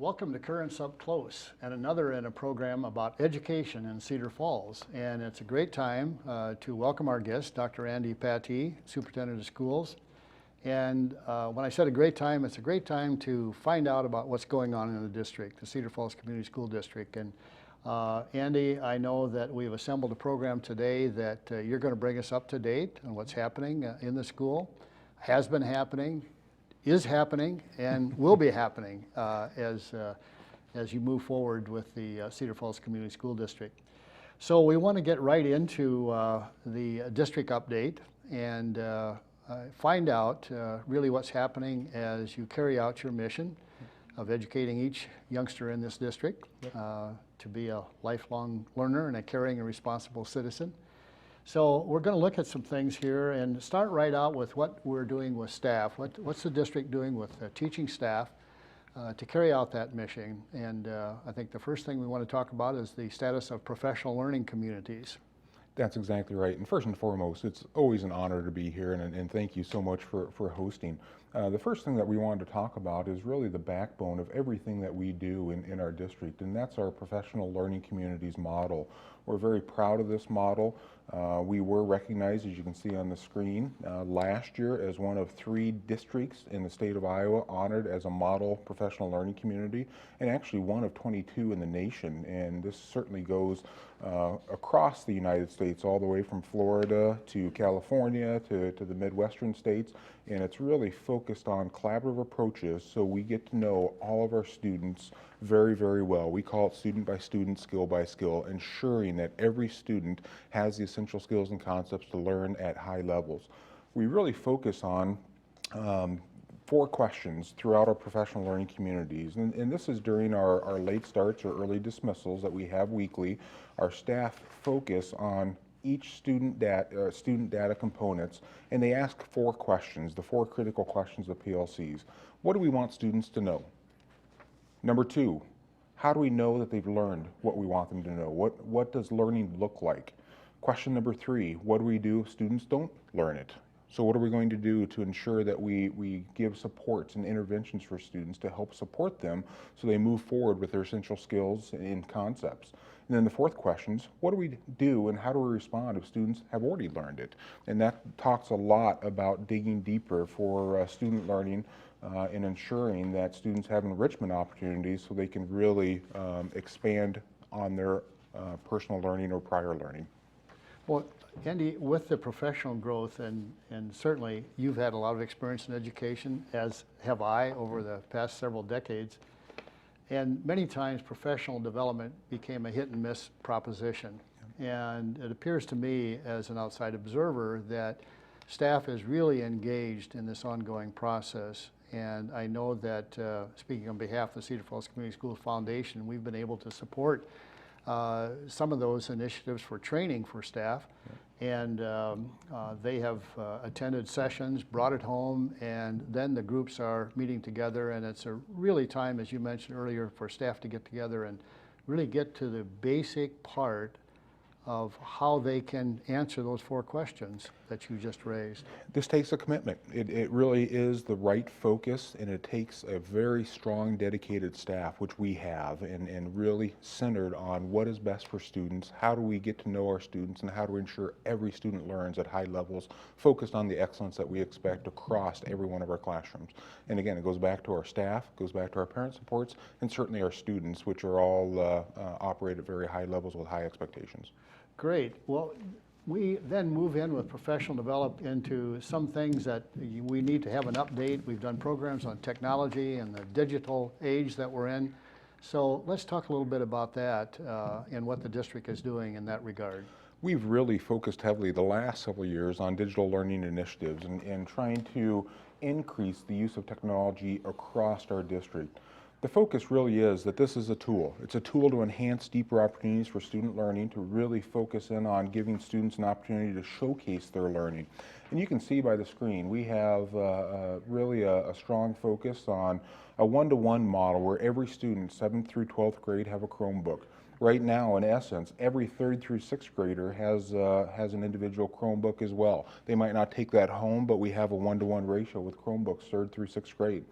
Welcome to Currents Up Close, and another in a program about education in Cedar Falls. And it's a great time to welcome our guest, Dr. Andy Pattee, Superintendent of Schools. And when I said a great time, it's a great time to find out about what's going on in the district, the Cedar Falls Community School District. And Andy, I know that we've assembled a program today that you're going to bring us up to date on what's happening in the school, has been happening, is happening, and will be happening as you move forward with the Cedar Falls Community School District. So we want to get right into the district update and find out really what's happening as you carry out your mission of educating each youngster in this district to be a lifelong learner and a caring and responsible citizen. So we're going to look at some things here and start right out with what we're doing with staff. What's the district doing with teaching staff to carry out that mission? And I think the first thing we want to talk about is the status of professional learning communities. That's exactly right. And first and foremost, it's always an honor to be here, and thank you so much for hosting. The first thing that we wanted to talk about is really the backbone of everything that we do in our district, and that's our professional learning communities model. We're very proud of this model. We were recognized, as you can see on the screen, last year as one of 3 districts in the state of Iowa honored as a model professional learning community, and actually one of 22 in the nation. And this certainly goes across the United States, all the way from Florida to California to the Midwestern states. And it's really focused on collaborative approaches, so we get to know all of our students very, very well. We call it student by student, skill by skill, ensuring that every student has the essential skills and concepts to learn at high levels. We really focus on 4 questions throughout our professional learning communities, and this is during our late starts or early dismissals that we have weekly. Our staff focus on each student data components, and they ask 4 questions, the 4 critical questions of PLCs. What do we want students to know? Number 2, how do we know that they've learned what we want them to know? What does learning look like? Question number 3, what do we do if students don't learn it? So what are we going to do to ensure that we give supports and interventions for students to help support them so they move forward with their essential skills and concepts? And then the 4th question is, what do we do and how do we respond if students have already learned it? And that talks a lot about digging deeper for student learning and ensuring that students have enrichment opportunities so they can really expand on their personal learning or prior learning. Well, Andy, with the professional growth, and certainly you've had a lot of experience in education, as have I over the past several decades, and many times professional development became a hit and miss proposition. And it appears to me as an outside observer that staff is really engaged in this ongoing process. And I know that, speaking on behalf of the Cedar Falls Community Schools Foundation, we've been able to support some of those initiatives for training for staff. And they have attended sessions, brought it home, and then the groups are meeting together, and it's a really time, as you mentioned earlier, for staff to get together and really get to the basic part of how they can answer those 4 questions that you just raised. This takes a commitment. It really is the right focus, and it takes a very strong, dedicated staff, which we have, and really centered on what is best for students, how do we get to know our students, and how to ensure every student learns at high levels, focused on the excellence that we expect across every one of our classrooms. And again, it goes back to our staff, goes back to our parent supports, and certainly our students, which are all operate at very high levels with high expectations. Great. Well, we then move in with professional development into some things that we need to have an update. We've done programs on technology and the digital age that we're in. So let's talk a little bit about that and what the district is doing in that regard. We've really focused heavily the last several years on digital learning initiatives and trying to increase the use of technology across our district. The focus really is that this is a tool. It's a tool to enhance deeper opportunities for student learning, to really focus in on giving students an opportunity to showcase their learning. And you can see by the screen, we have really a strong focus on a one-to-one model where every student, 7th through 12th grade, have a Chromebook. Right now, in essence, every 3rd through 6th grader has an individual Chromebook as well. They might not take that home, but we have a one-to-one ratio with Chromebooks 3rd through 6th grade.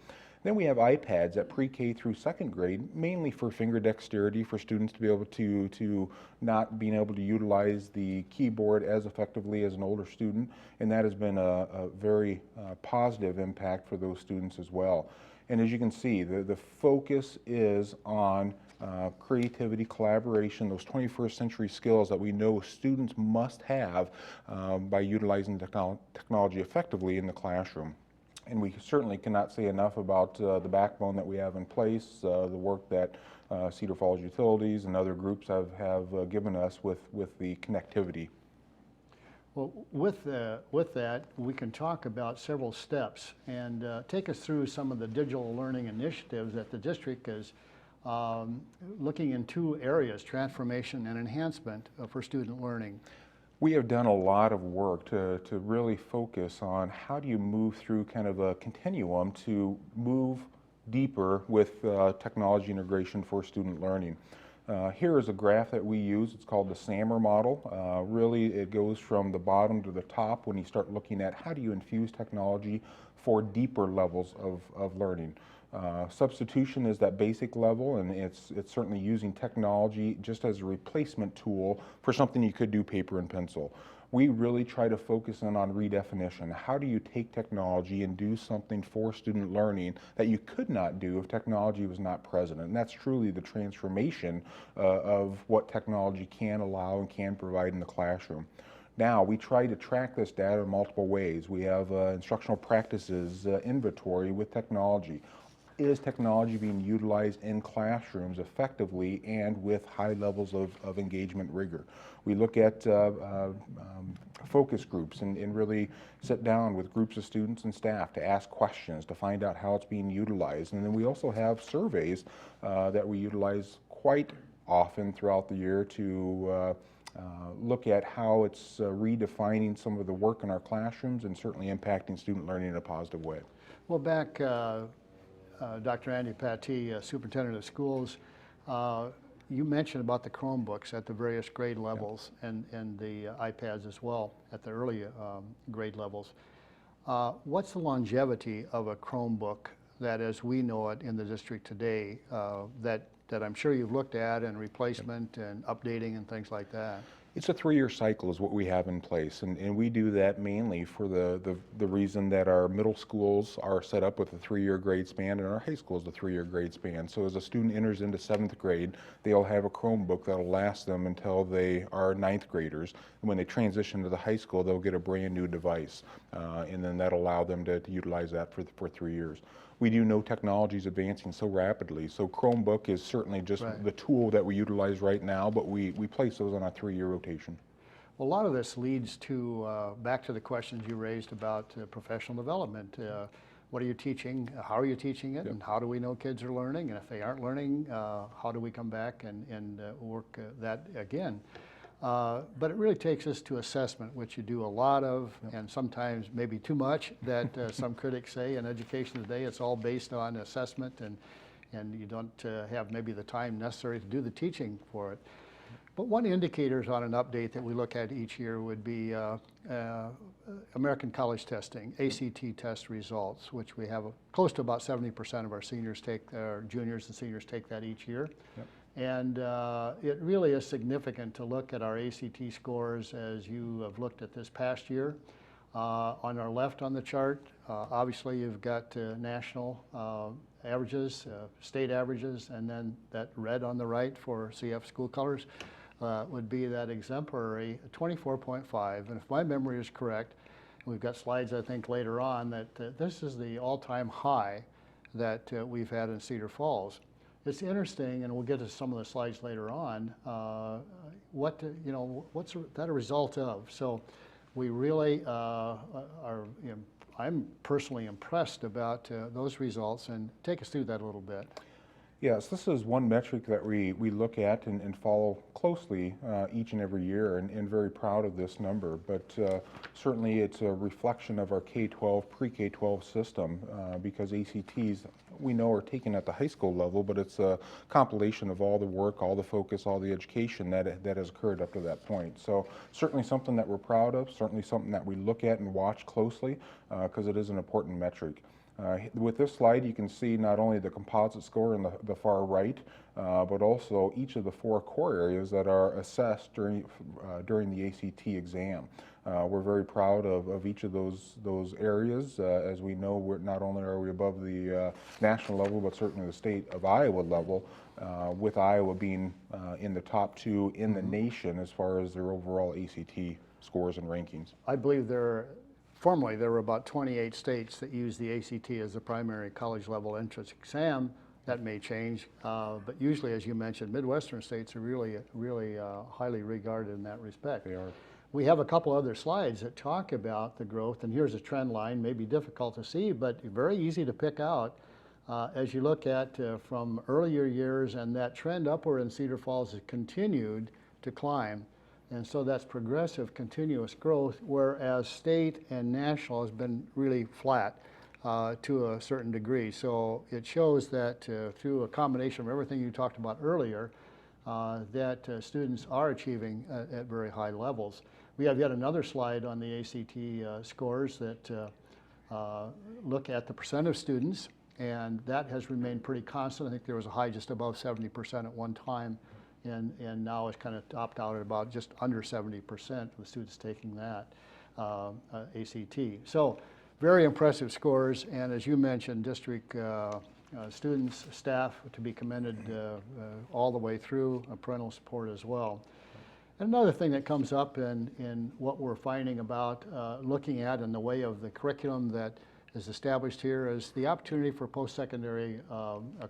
Then we have iPads at pre-K through second grade, mainly for finger dexterity, for students to be able to not being able to utilize the keyboard as effectively as an older student, and that has been a very positive impact for those students as well. And as you can see, the focus is on creativity, collaboration, those 21st century skills that we know students must have by utilizing technology effectively in the classroom. And we certainly cannot say enough about the backbone that we have in place, the work that Cedar Falls Utilities and other groups have given us with the connectivity. Well, with that, we can talk about several steps and take us through some of the digital learning initiatives that the district is looking in two areas, transformation and enhancement for student learning. We have done a lot of work to really focus on how do you move through kind of a continuum to move deeper with technology integration for student learning. Here is a graph that we use. It's called the SAMR model. Really, it goes from the bottom to the top when you start looking at how do you infuse technology for deeper levels of learning. Substitution is that basic level, and it's certainly using technology just as a replacement tool for something you could do paper and pencil. We really try to focus in on redefinition. How do you take technology and do something for student learning that you could not do if technology was not present? And that's truly the transformation of what technology can allow and can provide in the classroom. Now, we try to track this data in multiple ways. We have instructional practices inventory with technology. Is technology being utilized in classrooms effectively and with high levels of engagement rigor? We look at focus groups and really sit down with groups of students and staff to ask questions to find out how it's being utilized. And then we also have surveys that we utilize quite often throughout the year to look at how it's redefining some of the work in our classrooms and certainly impacting student learning in a positive way. Well, back Dr. Andy Pattee, Superintendent of Schools, you mentioned about the Chromebooks at the various grade levels and the iPads as well at the early grade levels. What's the longevity of a Chromebook that, as we know it in the district today, that I'm sure you've looked at, and replacement and updating and things like that? It's a 3-year cycle is what we have in place, and we do that mainly for the reason that our middle schools are set up with a 3-year grade span and our high schools a 3-year grade span. So as a student enters into 7th grade, they'll have a Chromebook that'll last them until they are 9th graders. And when they transition to the high school, they'll get a brand new device, and then that'll allow them to utilize that for 3 years. We do know technology is advancing so rapidly, so Chromebook is certainly just the tool that we utilize right now, but we place those on a 3-year rotation. Well, a lot of this leads to, back to the questions you raised about professional development. What are you teaching? How are you teaching it? And how do we know kids are learning? And if they aren't learning, how do we come back and work that again? But it really takes us to assessment, which you do a lot of, and sometimes maybe too much, that some critics say in education today. It's all based on assessment, and you don't have maybe the time necessary to do the teaching for it. But one indicators on an update that we look at each year would be American College Testing, ACT test results, which we have close to about 70% of our seniors take, our juniors and seniors take that each year. And it really is significant to look at our ACT scores as you have looked at this past year. On our left on the chart, obviously you've got national averages, state averages, and then that red on the right for CF school colors would be that exemplary 24.5. And if my memory is correct, we've got slides I think later on that this is the all-time high that we've had in Cedar Falls. It's interesting, and we'll get to some of the slides later on, what's that a result of? So we really I'm personally impressed about those results, and take us through that a little bit. Yes, this is one metric that we look at and follow closely each and every year, and very proud of this number. But certainly it's a reflection of our K-12, pre-K-12 system, because ACTs, we know, are taken at the high school level, but it's a compilation of all the work, all the focus, all the education that has occurred up to that point. So certainly something that we're proud of, certainly something that we look at and watch closely, because it is an important metric. With this slide, you can see not only the composite score in the far right, but also each of the 4 core areas that are assessed during the ACT exam. We're very proud of each of those areas. As we know, not only are we above the national level, but certainly the state of Iowa level, with Iowa being in the top 2 in the nation as far as their overall ACT scores and rankings. I believe formerly there were about 28 states that use the ACT as the primary college level entrance exam. That may change, but usually, as you mentioned, Midwestern states are really highly regarded in that respect. They are. We have a couple other slides that talk about the growth, and here's a trend line, maybe difficult to see, but very easy to pick out as you look at from earlier years, and that trend upward in Cedar Falls has continued to climb. And so that's progressive, continuous growth, whereas state and national has been really flat to a certain degree. So it shows that through a combination of everything you talked about earlier, that students are achieving at very high levels. We have yet another slide on the ACT scores that look at the percent of students, and that has remained pretty constant. I think there was a high just above 70% at one time, and now it's kind of topped out at about just under 70% of the students taking that ACT. So very impressive scores, and as you mentioned, district students, staff to be commended all the way through, parental support as well. And another thing that comes up in what we're finding about looking at in the way of the curriculum that is established here is the opportunity for post-secondary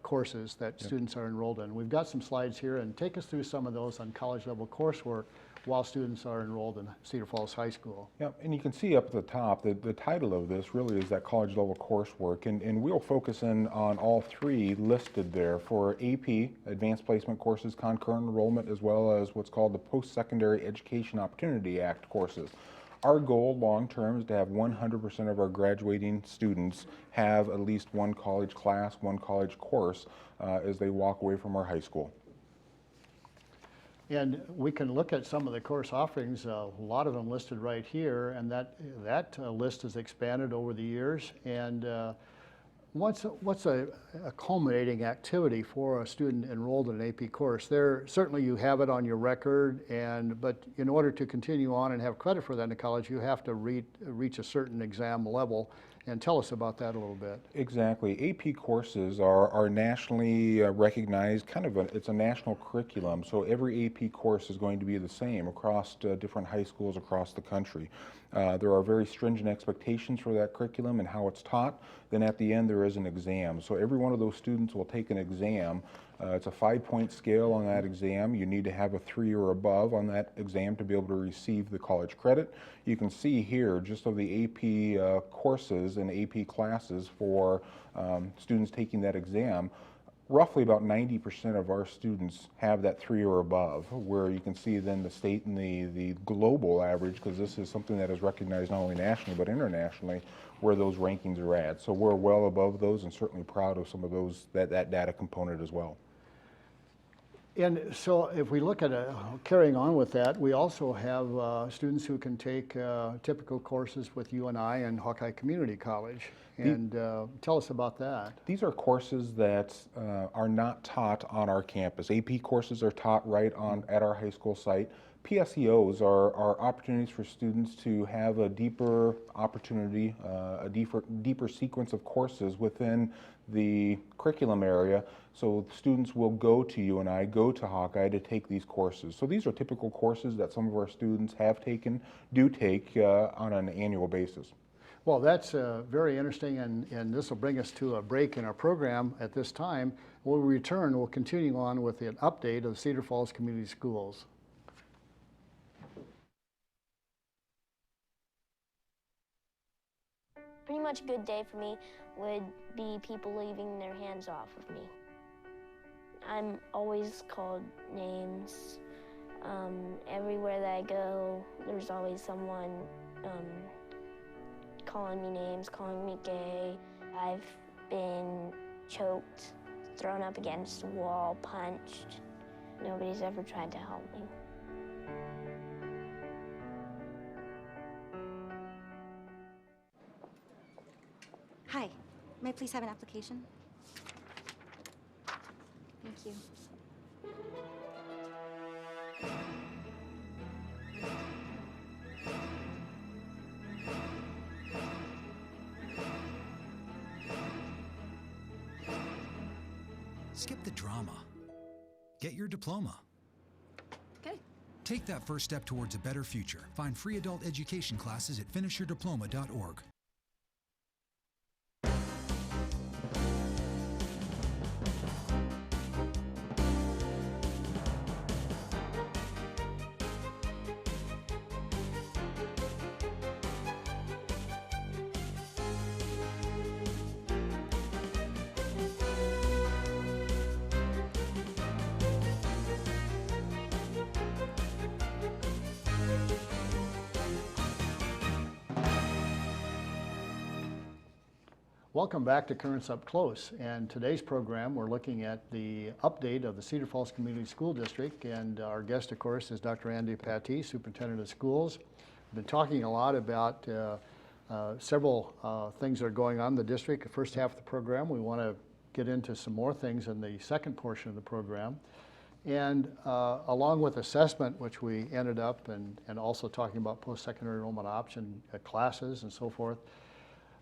courses that students are enrolled in. We've got some slides here, and take us through some of those on college level coursework while students are enrolled in Cedar Falls High School. Yep, and you can see up at the top that the title of this really is that college level coursework, and we'll focus in on all 3 listed there for AP, Advanced Placement courses, concurrent enrollment, as well as what's called the Post-Secondary Education Opportunity Act courses. Our goal long term is to have 100% of our graduating students have at least one college class, one college course as they walk away from our high school. And we can look at some of the course offerings, a lot of them listed right here, and that list has expanded over the years. And what's a culminating activity for a student enrolled in an AP course? Certainly you have it on your record, but in order to continue on and have credit for that in college, you have to reach a certain exam level. And tell us about that a little bit. Exactly. AP courses are nationally recognized, it's a national curriculum, so every AP course is going to be the same across different high schools across the country. There are very stringent expectations for that curriculum and how it's taught. Then at the end there is an exam. So every one of those students will take an exam. It's a 5-point scale on that exam. You need to have a 3 or above on that exam to be able to receive the college credit. You can see here just of the AP courses and AP classes for students taking that exam, roughly about 90% of our students have that 3 or above, where you can see then the state and the global average, because this is something that is recognized not only nationally but internationally, where those rankings are at. So we're well above those and certainly proud of some of those, that data component as well. And so if we look at carrying on with that, we also have students who can take typical courses with UNI and Hawkeye Community College. And tell us about that. These are courses that are not taught on our campus. AP courses are taught right at our high school site. PSEOs are opportunities for students to have a deeper opportunity, a deeper sequence of courses within the curriculum area. So students will go to UNI, go to Hawkeye to take these courses. So these are typical courses that some of our students have taken, do take on an annual basis. Well, that's very interesting, and this will bring us to a break in our program at this time. When we return, we'll continue on with an update of Cedar Falls Community Schools. Pretty much a good day for me would be people leaving their hands off of me. I'm always called names. Everywhere that I go, there's always someone calling me names, calling me gay. I've been choked, thrown up against a wall, punched. Nobody's ever tried to help me. Hi, May I please have an application? Thank you. Skip the drama. Get your diploma. Okay. Take that first step towards a better future. Find free adult education classes at finishyourdiploma.org. Welcome back to Currents Up Close, and today's program we're looking at the update of the Cedar Falls Community School District, and our guest of course is Dr. Andy Pattee, Superintendent of Schools. We've been talking a lot about several things that are going on in the district. The first half of the program, we want to get into some more things in the second portion of the program. And along with assessment, which we ended up, and also talking about post-secondary enrollment option classes and so forth.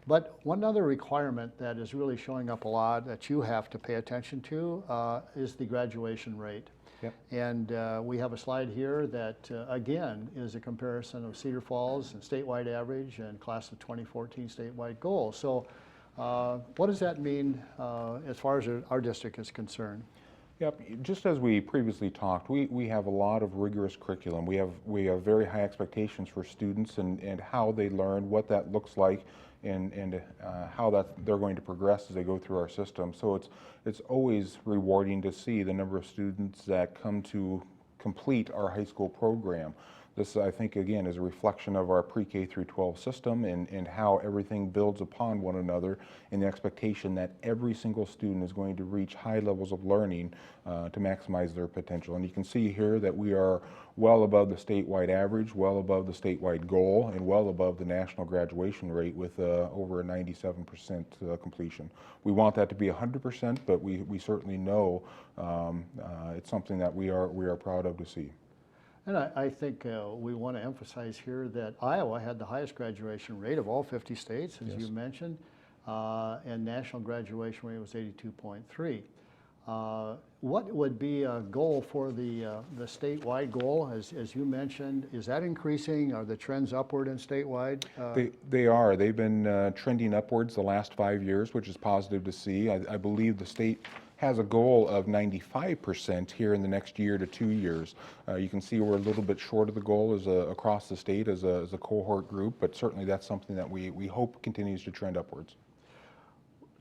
But one other requirement that is really showing up a lot that you have to pay attention to is the graduation rate. Yep. And we have a slide here that, again, is a comparison of Cedar Falls and statewide average and class of 2014 statewide goal. So what does that mean as far as our district is concerned? Yep, just as we previously talked, we have a lot of rigorous curriculum. We have very high expectations for students and how they learn, what that looks like, and how they're going to progress as they go through our system. So it's always rewarding to see the number of students that come to complete our high school program. This, I think, again, is a reflection of our pre-K through 12 system and how everything builds upon one another in the expectation that every single student is going to reach high levels of learning to maximize their potential. And you can see here that we are well above the statewide average, well above the statewide goal, and well above the national graduation rate with over a 97% completion. We want that to be 100%, but we certainly know it's something that we are proud of to see. And I think we want to emphasize here that Iowa had the highest graduation rate of all 50 states, as you mentioned, and national graduation rate was 82.3. What would be a goal for the statewide goal, as you mentioned? Is that increasing? Are the trends upward in statewide? They are. They've been trending upwards the last 5 years, which is positive to see. I believe the state has a goal of 95% here in the next year to 2 years. You can see we're a little bit short of the goal across the state as a cohort group, but certainly that's something that we hope continues to trend upwards.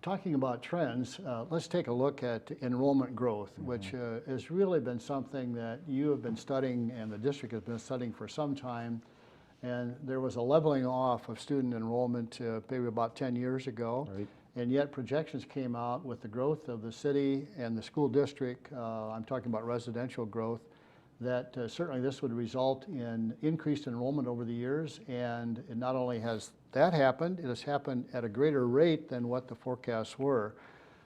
Talking about trends, let's take a look at enrollment growth, which has really been something that you have been studying and the district has been studying for some time. And there was a leveling off of student enrollment maybe about 10 years ago. Right. And yet projections came out with the growth of the city and the school district, I'm talking about residential growth, that certainly this would result in increased enrollment over the years. And it not only has that happened, it has happened at a greater rate than what the forecasts were.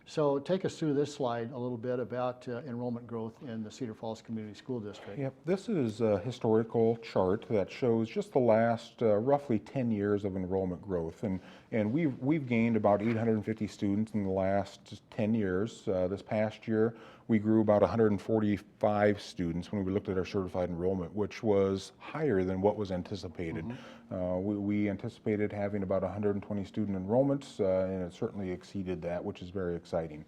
So take us through this slide a little bit about enrollment growth in the Cedar Falls Community School District. Yep, this is a historical chart that shows just the last roughly 10 years of enrollment growth. And we've gained about 850 students in the last 10 years. This past year, we grew about 145 students when we looked at our certified enrollment, which was higher than what was anticipated. We anticipated having about 120 student enrollments, and it certainly exceeded that, which is very exciting.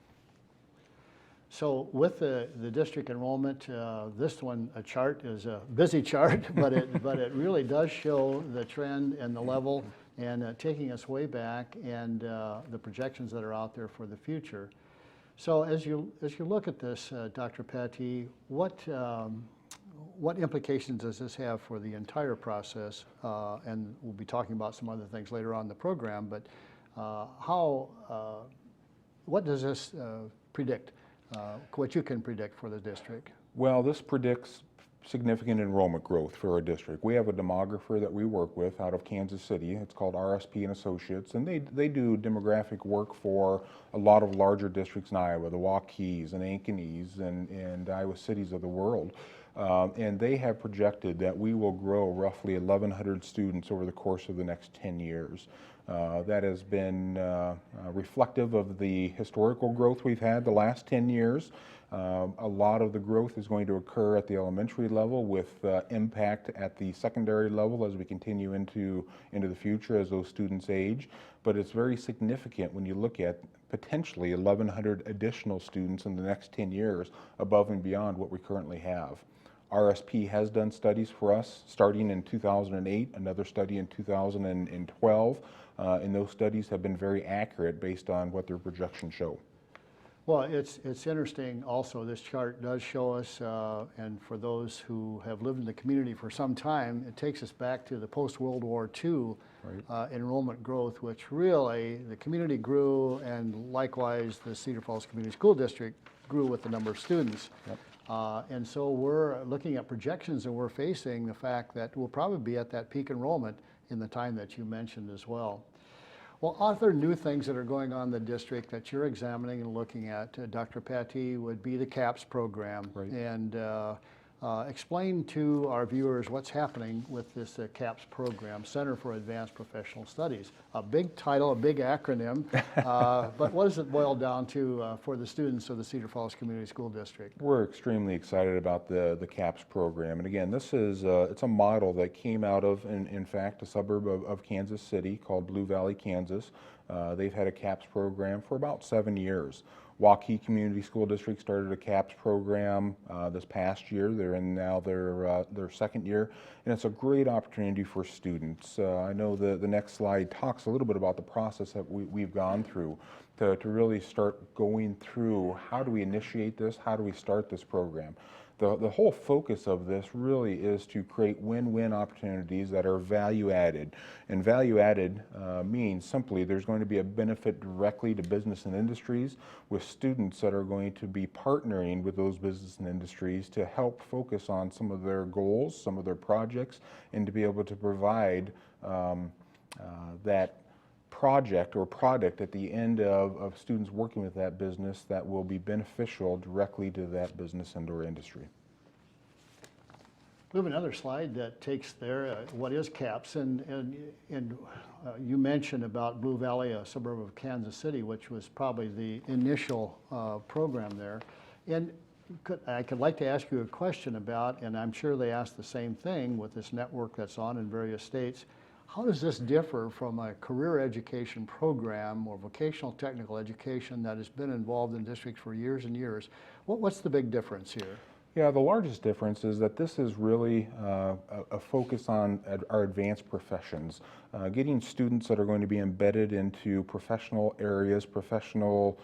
So with the district enrollment, this one, a chart is a busy chart, but it really does show the trend and the level and taking us way back and the projections that are out there for the future. So as you look at this, Dr. Pattee, what implications does this have for the entire process? And we'll be talking about some other things later on in the program, but what does this predict? What you can predict for the district? Well, this predicts significant enrollment growth for our district. We have a demographer that we work with out of Kansas City. It's called RSP and Associates, and they do demographic work for a lot of larger districts in Iowa, the Waukees and Ankenees and Iowa cities of the world. And they have projected that we will grow roughly 1,100 students over the course of the next 10 years. That has been reflective of the historical growth we've had the last 10 years. A lot of the growth is going to occur at the elementary level with impact at the secondary level as we continue into the future as those students age. But it's very significant when you look at potentially 1,100 additional students in the next 10 years above and beyond what we currently have. RSP has done studies for us starting in 2008, another study in 2012, and those studies have been very accurate based on what their projections show. Well, it's interesting also, this chart does show us, and for those who have lived in the community for some time, it takes us back to the post-World War II enrollment growth, which really, the community grew, and likewise the Cedar Falls Community School District grew with the number of students. Yep. And so we're looking at projections, and we're facing the fact that we'll probably be at that peak enrollment in the time that you mentioned as well. Well, other new things that are going on in the district that you're examining and looking at, Dr. Pattee, would be the CAPS program. Right. And explain to our viewers what's happening with this CAPS program, Center for Advanced Professional Studies. A big title, a big acronym, but what does it boil down to for the students of the Cedar Falls Community School District? We're extremely excited about the CAPS program. And again, this is it's a model that came out of, in fact, a suburb of Kansas City called Blue Valley, Kansas. They've had a CAPS program for about 7 years. Waukee Community School District started a CAPS program this past year. They're in now their second year, and it's a great opportunity for students. I know the next slide talks a little bit about the process that we've gone through to really start going through how do we initiate this, how do we start this program. The whole focus of this really is to create win-win opportunities that are value added. And value added means simply there's going to be a benefit directly to business and industries with students that are going to be partnering with those business and industries to help focus on some of their goals, some of their projects, and to be able to provide that project or product at the end of students working with that business that will be beneficial directly to that business and or industry. We have another slide that takes there what is CAPS, and you mentioned about Blue Valley, a suburb of Kansas City, which was probably the initial program there. And I could like to ask you a question about, and I'm sure they asked the same thing with this network that's on in various states. How does this differ from a career education program or vocational technical education that has been involved in districts for years and years? What's the big difference here? Yeah, the largest difference is that this is really a focus on our advanced professions, getting students that are going to be embedded into professional areas, professional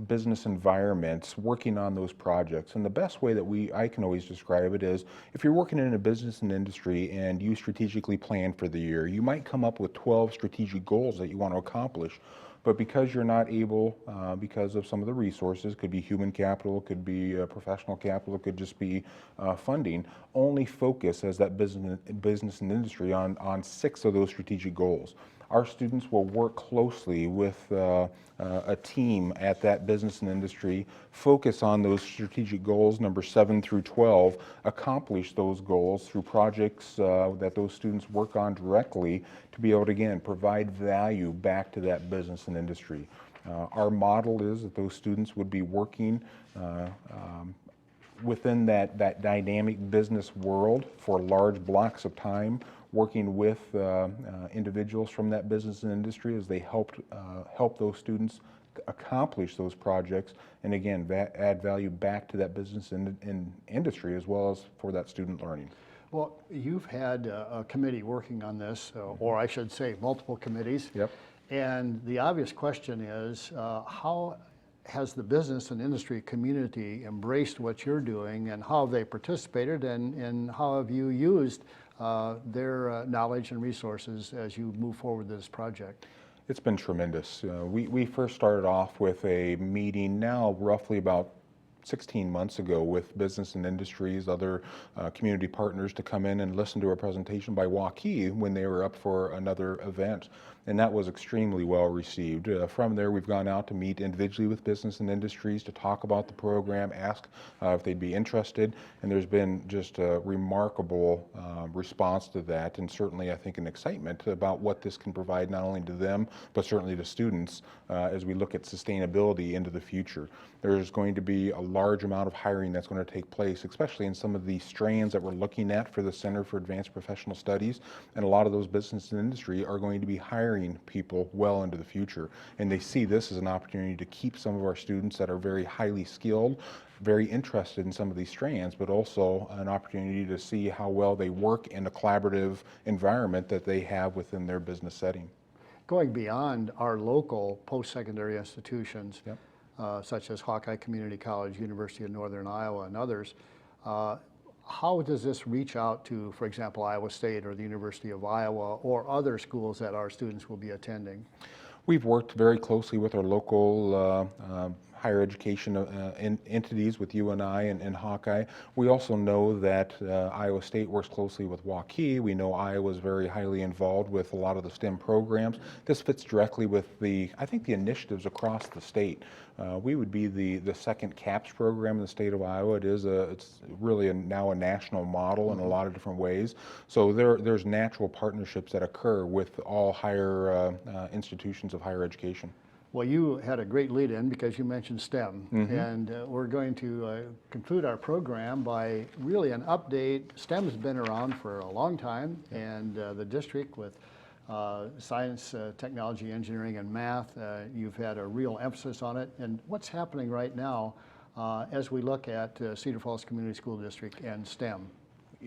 business environments, working on those projects. And the best way that I can always describe it is, if you're working in a business and industry and you strategically plan for the year, you might come up with 12 strategic goals that you want to accomplish. But because you're not able, because of some of the resources, could be human capital, could be professional capital, could just be funding, only focus as that business and industry on 6 of those strategic goals. Our students will work closely with a team at that business and industry, focus on those strategic goals, number 7 through 12, accomplish those goals through projects that those students work on directly to be able to, again, provide value back to that business and industry. Our model is that those students would be working within that dynamic business world for large blocks of time, working with individuals from that business and industry as they help those students accomplish those projects, and again, add value back to that business and industry as well as for that student learning. Well, you've had a committee working on this, or I should say multiple committees. Yep. And the obvious question is, how has the business and industry community embraced what you're doing, and how have they participated, and how have you used their knowledge and resources as you move forward with this project? It's been tremendous. We first started off with a meeting now roughly about 16 months ago with business and industries, other community partners to come in and listen to a presentation by Waukee when they were up for another event. And that was extremely well received. From there, we've gone out to meet individually with business and industries to talk about the program, ask if they'd be interested, and there's been just a remarkable response to that, and certainly I think an excitement about what this can provide not only to them, but certainly to students as we look at sustainability into the future. There's going to be a large amount of hiring that's going to take place, especially in some of the strands that we're looking at for the Center for Advanced Professional Studies, and a lot of those business and industry are going to be hiring people well into the future, and they see this as an opportunity to keep some of our students that are very highly skilled, very interested in some of these strands, but also an opportunity to see how well they work in a collaborative environment that they have within their business setting. Going beyond our local post-secondary institutions, Yep. Such as Hawkeye Community College, University of Northern Iowa, and others, how does this reach out to, for example, Iowa State or the University of Iowa or other schools that our students will be attending? We've worked very closely with our local higher education entities with UNI and Hawkeye. We also know that Iowa State works closely with Waukee. We know Iowa is very highly involved with a lot of the STEM programs. This fits directly with I think the initiatives across the state. We would be the second CAPS program in the state of Iowa. It's really now a national model in a lot of different ways. So there's natural partnerships that occur with all higher institutions of higher education. Well, you had a great lead in because you mentioned STEM, and we're going to conclude our program by really an update. STEM's been around for a long time, and the district with science, technology, engineering, and math, you've had a real emphasis on it. And what's happening right now as we look at Cedar Falls Community School District and STEM?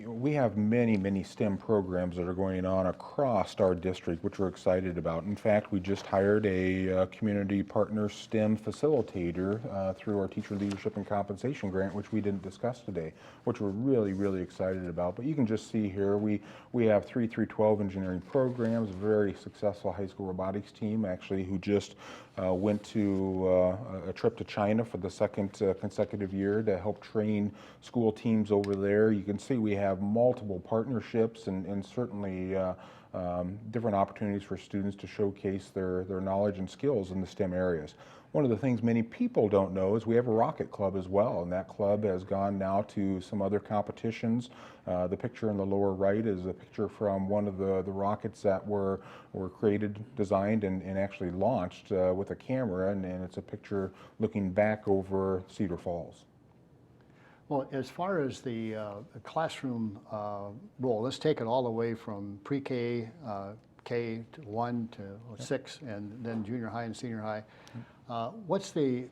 We have many STEM programs that are going on across our district, which we're excited about. In fact, we just hired a community partner STEM facilitator through our Teacher Leadership and Compensation Grant, which we didn't discuss today, which we're really excited about. But you can just see here, we have 3 through 12 engineering programs, a very successful high school robotics team, actually, who just went to a trip to China for the second consecutive year to help train school teams over there. You can see we have multiple partnerships and certainly different opportunities for students to showcase their knowledge and skills in the STEM areas. One of the things many people don't know is we have a rocket club as well, and that club has gone now to some other competitions. The picture in the lower right is a picture from one of the rockets that were created, designed, and actually launched with a camera, and it's a picture looking back over Cedar Falls. Well, as far as the classroom role, let's take it all the way from pre-K, K to 1 to 6, and then junior high and senior high. What's the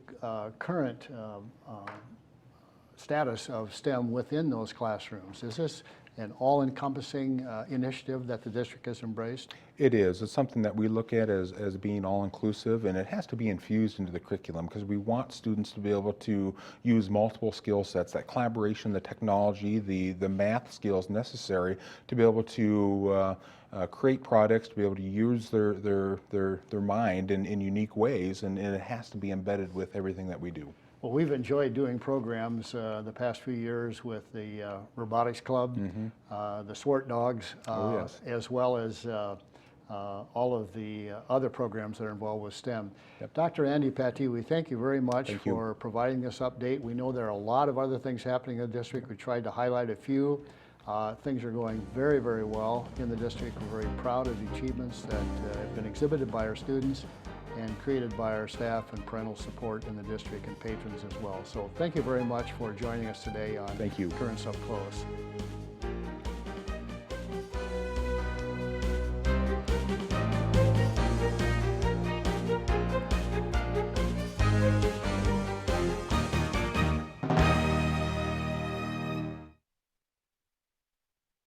current status of STEM within those classrooms? Is this an all-encompassing initiative that the district has embraced? It is. It's something that we look at as being all-inclusive, and it has to be infused into the curriculum because we want students to be able to use multiple skill sets, that collaboration, the technology, the math skills necessary to be able to create products, to be able to use their mind in unique ways, and it has to be embedded with everything that we do. Well, we've enjoyed doing programs the past few years with the Robotics Club, the Swart Dogs, yes. as well as all of the other programs that are involved with STEM. Yep. Dr. Andy Pattee, we thank you very much Thank for you. providing this update. We know there are a lot of other things happening in the district. We tried to highlight a few. Things are going very well in the district. We're very proud of the achievements that have been exhibited by our students and created by our staff and parental support in the district and patrons as well. So thank you very much for joining us today on Thank you. Currents Up Close.